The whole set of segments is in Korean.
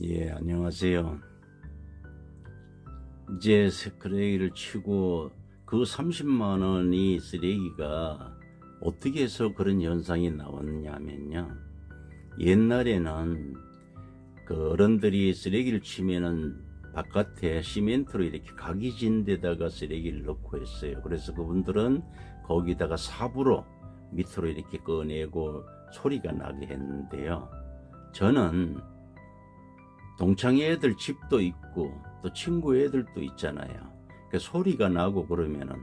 예, 안녕하세요. 이제 쓰레기를 치고 그 30만 원이 쓰레기가 어떻게 해서 그런 현상이 나왔냐면요. 옛날에는 그 어른들이 쓰레기를 치면은 바깥에 시멘트로 이렇게 각이진 데다가 쓰레기를 넣고 했어요. 그래서 그분들은 거기다가 삽으로 밑으로 이렇게 꺼내고 소리가 나게 했는데요. 저는 동창회 애들 집도 있고 또 친구 애들도 있잖아요. 그 소리가 나고 그러면은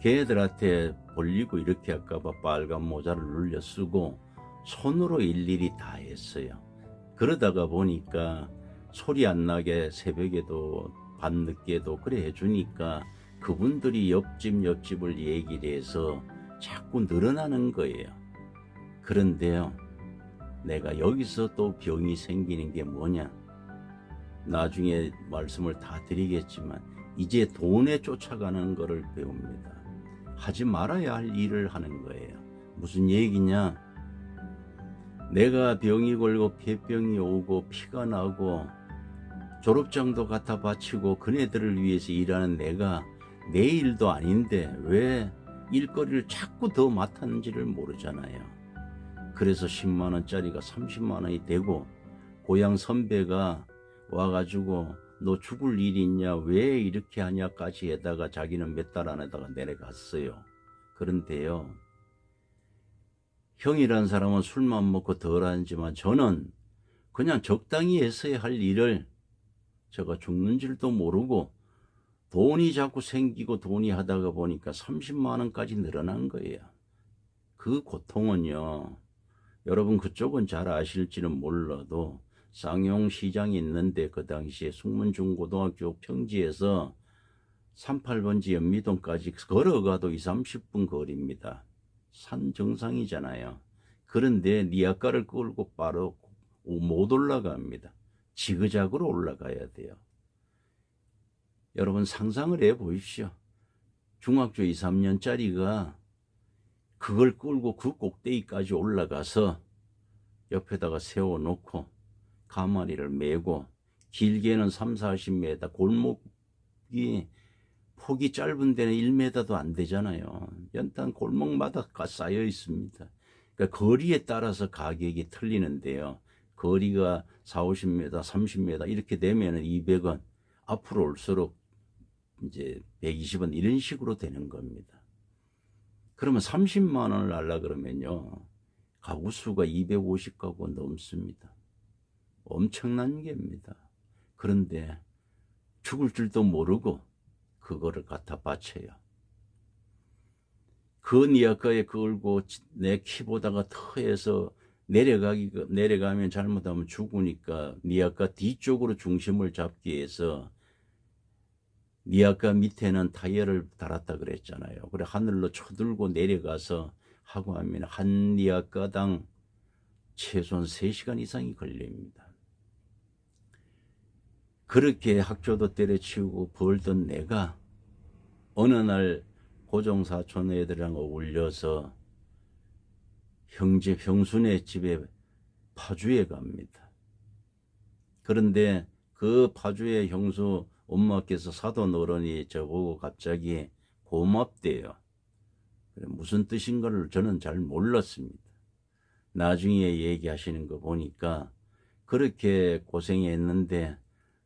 걔들한테 벌리고 이렇게 할까봐 빨간 모자를 눌려 쓰고 손으로 일일이 다 했어요. 그러다가 보니까 소리 안 나게 새벽에도 밤늦게도 그래 해주니까 그분들이 옆집을 얘기를 해서 자꾸 늘어나는 거예요. 그런데요, 내가 여기서 또 병이 생기는 게 뭐냐? 나중에 말씀을 다 드리겠지만 이제 돈에 쫓아가는 것을 배웁니다. 하지 말아야 할 일을 하는 거예요. 무슨 얘기냐? 내가 병이 걸고 폐병이 오고 피가 나고 졸업장도 갖다 바치고 그네들을 위해서 일하는 내가 내 일도 아닌데 왜 일거리를 자꾸 더 맡았는지를 모르잖아요. 그래서 10만 원짜리가 30만 원이 되고 고향 선배가 와가지고 너 죽을 일이 있냐 왜 이렇게 하냐까지 해다가 자기는 몇 달 안에다가 내려갔어요. 그런데요, 형이란 사람은 술만 먹고 덜 하지만 저는 그냥 적당히 했어야 할 일을 제가 죽는 줄도 모르고 돈이 자꾸 생기고 돈이 하다가 보니까 30만 원까지 늘어난 거예요. 그 고통은요, 여러분 그쪽은 잘 아실지는 몰라도 쌍용시장이 있는데 그 당시에 숙문중고등학교 평지에서 38번지 연미동까지 걸어가도 2, 30분 거리입니다. 산 정상이잖아요. 그런데 니아까를 끌고 바로 못 올라갑니다. 지그작으로 올라가야 돼요. 여러분 상상을 해 보십시오. 중학교 2, 3년짜리가 그걸 끌고 그 꼭대기까지 올라가서 옆에다가 세워놓고 가마리를 메고 길게는 3, 40m, 골목이 폭이 짧은 데는 1m도 안 되잖아요. 연탄 골목마다 쌓여 있습니다. 그러니까 거리에 따라서 가격이 틀리는데요. 거리가 4, 50m, 30m 이렇게 되면 200원, 앞으로 올수록 이제 120원 이런 식으로 되는 겁니다. 그러면 30만 원을 하려 그러면요, 가구 수가 250가구 넘습니다. 엄청난 게입니다. 그런데 죽을 줄도 모르고 그거를 갖다 바쳐요. 그 니아까에 걸고 내 키보다가 터해서 내려가면 잘못하면 죽으니까 니아까 뒤쪽으로 중심을 잡기 위해서 니아까 밑에는 타이어를 달았다 그랬잖아요. 그래 하늘로 쳐들고 내려가서 하고 하면 한 니아까당 최소한 3시간 이상이 걸립니다. 그렇게 학교도 때려치우고 벌던 내가 어느 날 고종사촌 애들이랑 어울려서 형수네 집에 파주에 갑니다. 그런데 그 파주의 형수 엄마께서 사돈 어른이 저보고 갑자기 고맙대요. 무슨 뜻인가를 저는 잘 몰랐습니다. 나중에 얘기하시는 거 보니까 그렇게 고생했는데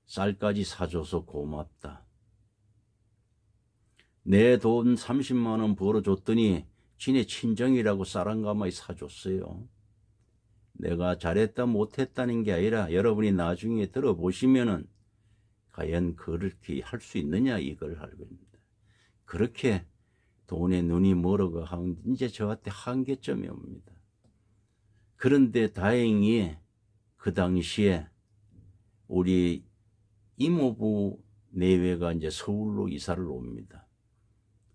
쌀까지 사줘서 고맙다. 내 돈 30만 원 벌어줬더니 지네 친정이라고 쌀 한 가마이 사줬어요. 내가 잘했다 못했다는 게 아니라 여러분이 나중에 들어보시면은 과연 그렇게 할 수 있느냐 이걸 할 겁니다. 그렇게 돈에 눈이 멀어가 하면 이제 저한테 한계점이 옵니다. 그런데 다행히 그 당시에 우리 이모부 내외가 이제 서울로 이사를 옵니다.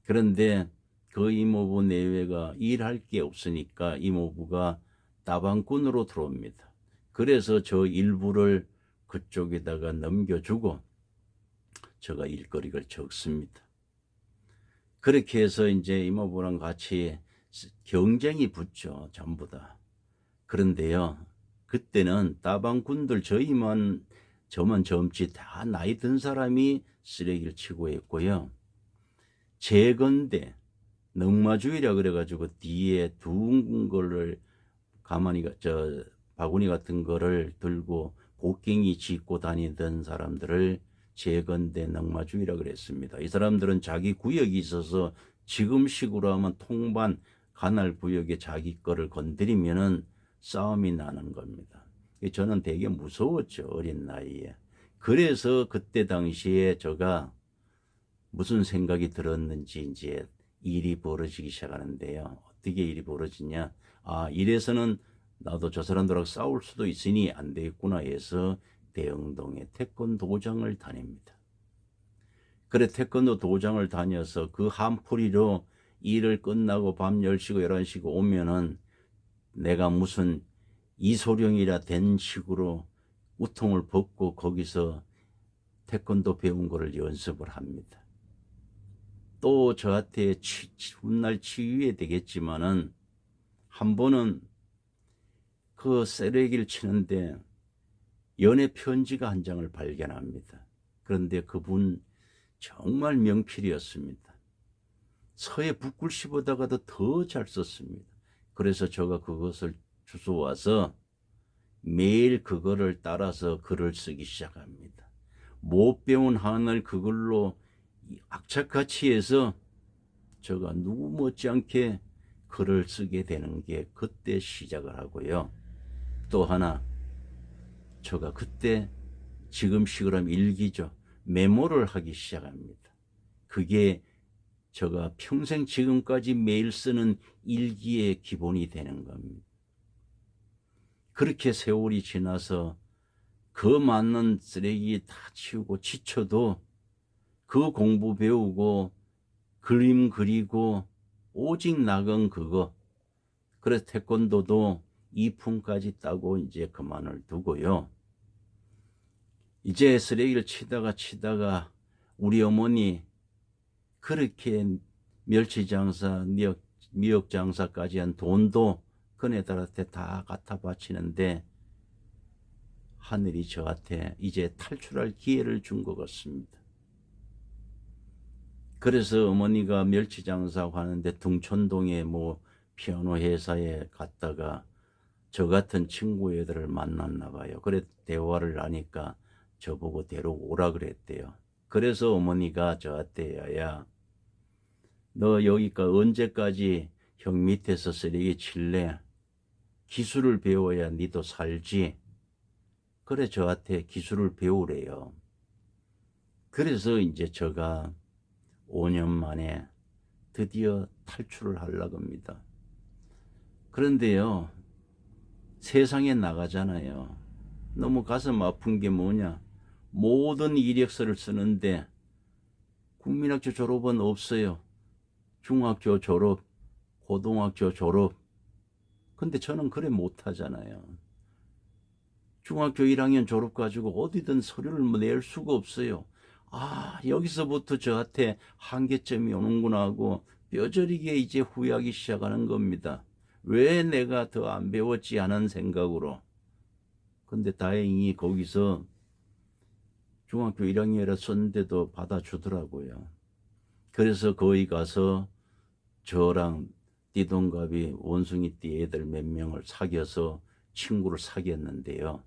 그런데 그 이모부 내외가 일할 게 없으니까 이모부가 다방꾼으로 들어옵니다. 그래서 저 일부를 그쪽에다가 넘겨주고 제가 일거리를 적습니다. 그렇게 해서 이제 이모부랑 같이 경쟁이 붙죠, 전부 다. 그런데요, 그때는 다방꾼들 저만 젊지 다 나이 든 사람이 쓰레기를 치고 했고요. 재건대 넝마주의라 그래가지고 뒤에 둥근 거를 가만히 바구니 같은 거를 들고 곡괭이 짚고 다니던 사람들을 재건대 넝마주의라 그랬습니다. 이 사람들은 자기 구역이 있어서 지금식으로 하면 통반 관할 구역에 자기 거를 건드리면은 싸움이 나는 겁니다. 저는 되게 무서웠죠, 어린 나이에. 그래서 그때 당시에 제가 무슨 생각이 들었는지 이제 일이 벌어지기 시작하는데요. 어떻게 일이 벌어지냐? 이래서는 나도 저 사람들하고 싸울 수도 있으니 안 되겠구나 해서 대흥동에 태권도장을 다닙니다. 그래 태권도 도장을 다녀서 그 한풀이로 일을 끝나고 밤 10시고 11시고 오면은 내가 무슨 이소룡이라 된 식으로 우통을 벗고 거기서 태권도 배운 거를 연습을 합니다. 또 저한테 훗날 치유해야 되겠지만은 한 번은 그 쓰레기를 치는데 연애 편지가 한 장을 발견합니다. 그런데 그분 정말 명필이었습니다. 서예 붓글 씹어다가도 더 잘 썼습니다. 그래서 제가 그것을 주워와서 매일 그거를 따라서 글을 쓰기 시작합니다. 못 배운 한을 그걸로 악착같이 해서 제가 누구 못지않게 글을 쓰게 되는 게 그때 시작을 하고요. 또 하나, 제가 그때 지금식으로 하면 일기죠. 메모를 하기 시작합니다. 그게 제가 평생 지금까지 매일 쓰는 일기의 기본이 되는 겁니다. 그렇게 세월이 지나서 그 많은 쓰레기 다 치우고 지쳐도 그 공부 배우고 그림 그리고 오직 낙은 그거. 그래서 태권도도 2품까지 따고 이제 그만을 두고요. 이제 쓰레기를 치다가 우리 어머니 그렇게 멸치 장사, 미역 장사까지 한 돈도 그네들한테 다 갖다 바치는데 하늘이 저한테 이제 탈출할 기회를 준 것 같습니다. 그래서 어머니가 멸치 장사하고 하는데 등촌동에 뭐 피아노 회사에 갔다가 저 같은 친구 애들을 만났나 봐요. 그래 대화를 하니까 저보고 데려오라 그랬대요. 그래서 어머니가 저한테 야야 너 여기가 언제까지 형 밑에서 쓰레기 칠래? 기술을 배워야 니도 살지. 그래 저한테 기술을 배우래요. 그래서 이제 제가 5년 만에 드디어 탈출을 하려고 합니다. 그런데요, 세상에 나가잖아요. 너무 가슴 아픈 게 뭐냐. 모든 이력서를 쓰는데 국민학교 졸업은 없어요. 중학교 졸업, 고등학교 졸업. 근데 저는 그래 못하잖아요. 중학교 1학년 졸업 가지고 어디든 서류를 낼 수가 없어요. 여기서부터 저한테 한계점이 오는구나 하고 뼈저리게 이제 후회하기 시작하는 겁니다. 왜 내가 더 안 배웠지 하는 생각으로. 근데 다행히 거기서 중학교 1학년이라 썼는데도 받아주더라고요. 그래서 거기 가서 저랑 띠동갑이 원숭이띠 애들 몇 명을 사귀어서 친구를 사귀었는데요.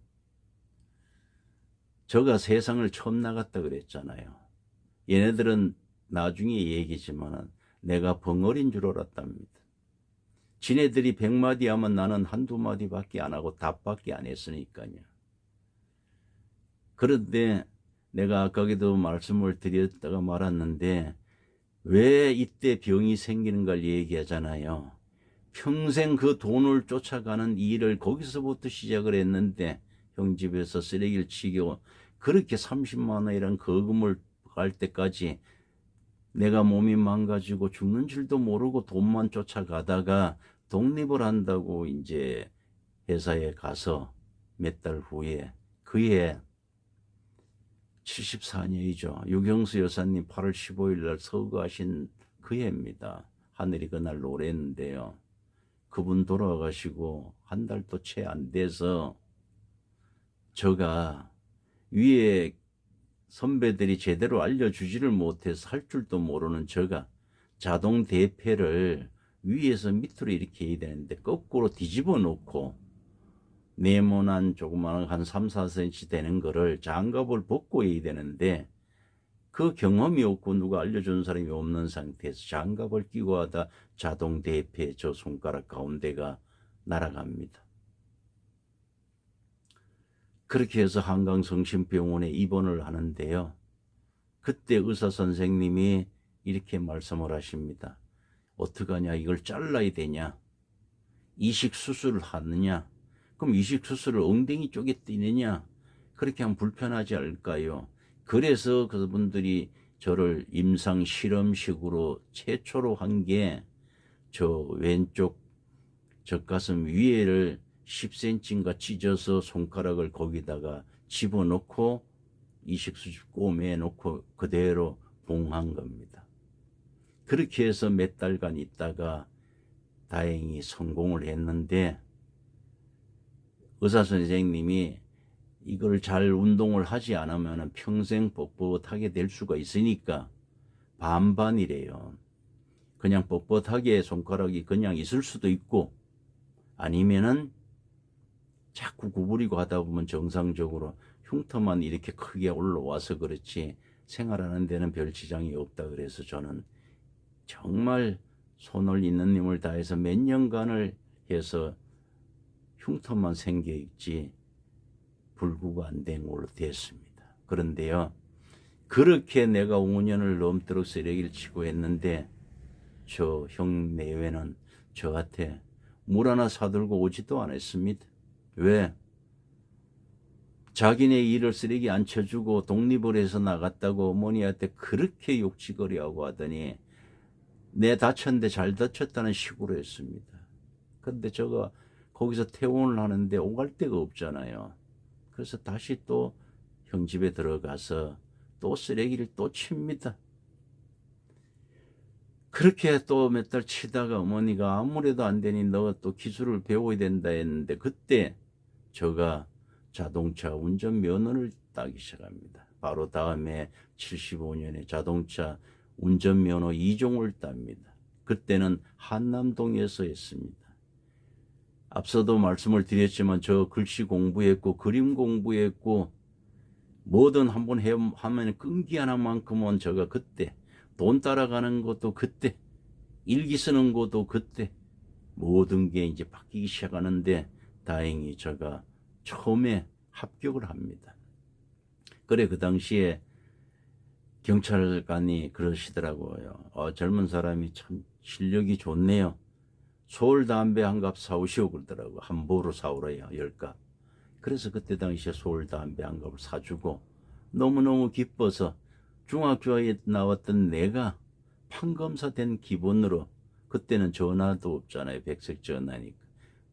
제가 세상을 처음 나갔다 그랬잖아요. 얘네들은 나중에 얘기지만 내가 벙어리인 줄 알았답니다. 지네들이 100마디 하면 나는 한두 마디밖에 안 하고 답밖에 안 했으니까요. 그런데 내가 아까도 말씀을 드렸다가 말았는데 왜 이때 병이 생기는 걸 얘기하잖아요. 평생 그 돈을 쫓아가는 일을 거기서부터 시작을 했는데 형 집에서 쓰레기를 치고 그렇게 30만 원이란 거금을 갈 때까지 내가 몸이 망가지고 죽는 줄도 모르고 돈만 쫓아가다가 독립을 한다고 이제 회사에 가서 몇 달 후에 그해 74년이죠. 유경수 여사님 8월 15일 날 서거하신 그 해입니다. 하늘이 그날 노래했는데요. 그분 돌아가시고 한 달도 채 안 돼서 제가 위에 선배들이 제대로 알려주지를 못해서 할 줄도 모르는 제가 자동 대패를 위에서 밑으로 이렇게 해야 되는데 거꾸로 뒤집어 놓고 네모난 조그마한 한 3, 4cm 되는 거를 장갑을 벗고 해야 되는데 그 경험이 없고 누가 알려주는 사람이 없는 상태에서 장갑을 끼고 하다 자동 대패 저 손가락 가운데가 날아갑니다. 그렇게 해서 한강성심병원에 입원을 하는데요. 그때 의사 선생님이 이렇게 말씀을 하십니다. 어떡하냐, 이걸 잘라야 되냐, 이식 수술을 하느냐, 그럼 이식 수술을 엉덩이 쪽에 띄느냐, 그렇게 하면 불편하지 않을까요? 그래서 그분들이 저를 임상 실험식으로 최초로 한 게 저 왼쪽 젖가슴 위에를 10cm인가 찢어서 손가락을 거기다가 집어넣고 이식수술 꼬매어 놓고 그대로 봉한 겁니다. 그렇게 해서 몇 달간 있다가 다행히 성공을 했는데 의사 선생님이 이걸 잘 운동을 하지 않으면 평생 뻣뻣하게 될 수가 있으니까 반반이래요. 그냥 뻣뻣하게 손가락이 그냥 있을 수도 있고 아니면은 자꾸 구부리고 하다 보면 정상적으로 흉터만 이렇게 크게 올라와서 그렇지 생활하는 데는 별 지장이 없다. 그래서 저는 정말 손을 있는 힘을 다해서 몇 년간을 해서 흉터만 생겨있지 불구가 안 된 걸로 됐습니다. 그런데요, 그렇게 내가 5년을 넘도록 쓰레기를 치고 했는데 저 형 내외는 저한테 물 하나 사들고 오지도 않았습니다. 왜? 자기네 일을 쓰레기 안 쳐주고 독립을 해서 나갔다고 어머니한테 그렇게 욕지거리하고 하더니 내 다쳤는데 잘 다쳤다는 식으로 했습니다. 근데 제가 거기서 퇴원을 하는데 오갈 데가 없잖아요. 그래서 다시 또 형 집에 들어가서 또 쓰레기를 또 칩니다. 그렇게 또 몇 달 치다가 어머니가 아무래도 안 되니 너 또 기술을 배워야 된다 했는데 그때 제가 자동차 운전면허를 따기 시작합니다. 바로 다음에 75년에 자동차 운전면허 2종을 땁니다. 그때는 한남동에서 했습니다. 앞서도 말씀을 드렸지만 저 글씨 공부했고 그림 공부했고 뭐든 한번 하면 끈기 하나만큼은 제가 그때 돈 따라가는 것도 그때 일기 쓰는 것도 그때 모든 게 이제 바뀌기 시작하는데 다행히 제가 처음에 합격을 합니다. 그래 그 당시에 경찰관이 그러시더라고요. 젊은 사람이 참 실력이 좋네요. 서울 담배 한 갑 사오시오 그러더라고요. 한 보로 사오라요 10갑. 그래서 그때 당시에 서울 담배 한 갑을 사주고 너무너무 기뻐서 중학교에 나왔던 내가 판검사 된 기분으로 그때는 전화도 없잖아요. 백색 전화니까.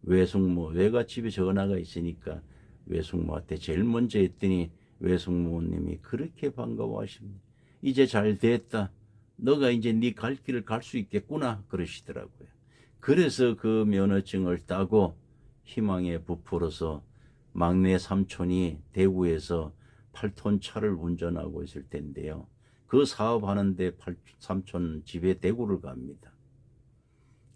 외숙모, 외갓집에 전화가 있으니까 외숙모한테 제일 먼저 했더니 외숙모님이 그렇게 반가워하십니다. 이제 잘 됐다. 너가 이제 네 갈 길을 갈 수 있겠구나 그러시더라고요. 그래서 그 면허증을 따고 희망에 부풀어서 막내 삼촌이 대구에서 8톤 차를 운전하고 있을 텐데요. 그 사업하는데 삼촌 집에 대구를 갑니다.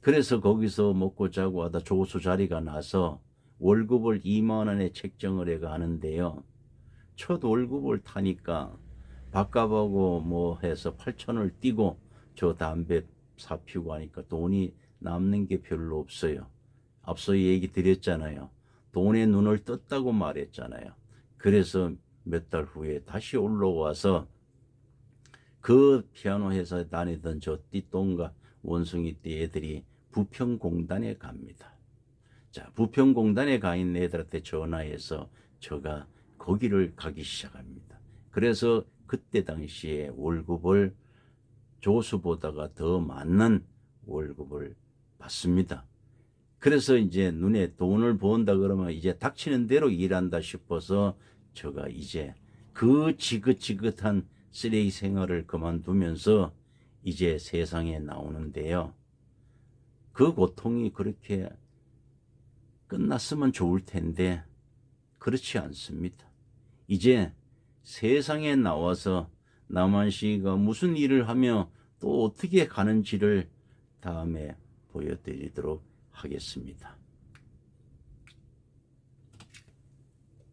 그래서 거기서 먹고 자고 하다 조수 자리가 나서 월급을 2만 원에 책정을 해가 하는데요. 첫 월급을 타니까 밥값하고 뭐 해서 8천을 띄고 저 담배 사피우고 하니까 돈이 남는 게 별로 없어요. 앞서 얘기 드렸잖아요. 돈에 눈을 떴다고 말했잖아요. 그래서 몇 달 후에 다시 올라와서 그 피아노 회사에 다니던 저 띠똥과 원숭이 띠 애들이 부평공단에 갑니다. 자, 부평공단에 가 있는 애들한테 전화해서 제가 거기를 가기 시작합니다. 그래서 그때 당시에 월급을 조수보다가 더 많은 월급을 받습니다. 그래서 이제 눈에 돈을 번다 그러면 이제 닥치는 대로 일한다 싶어서 제가 이제 그 지긋지긋한 쓰레기 생활을 그만두면서 이제 세상에 나오는데요. 그 고통이 그렇게 끝났으면 좋을 텐데 그렇지 않습니다. 이제 세상에 나와서 남한시가 무슨 일을 하며 또 어떻게 가는지를 다음에 보여드리도록 하겠습니다.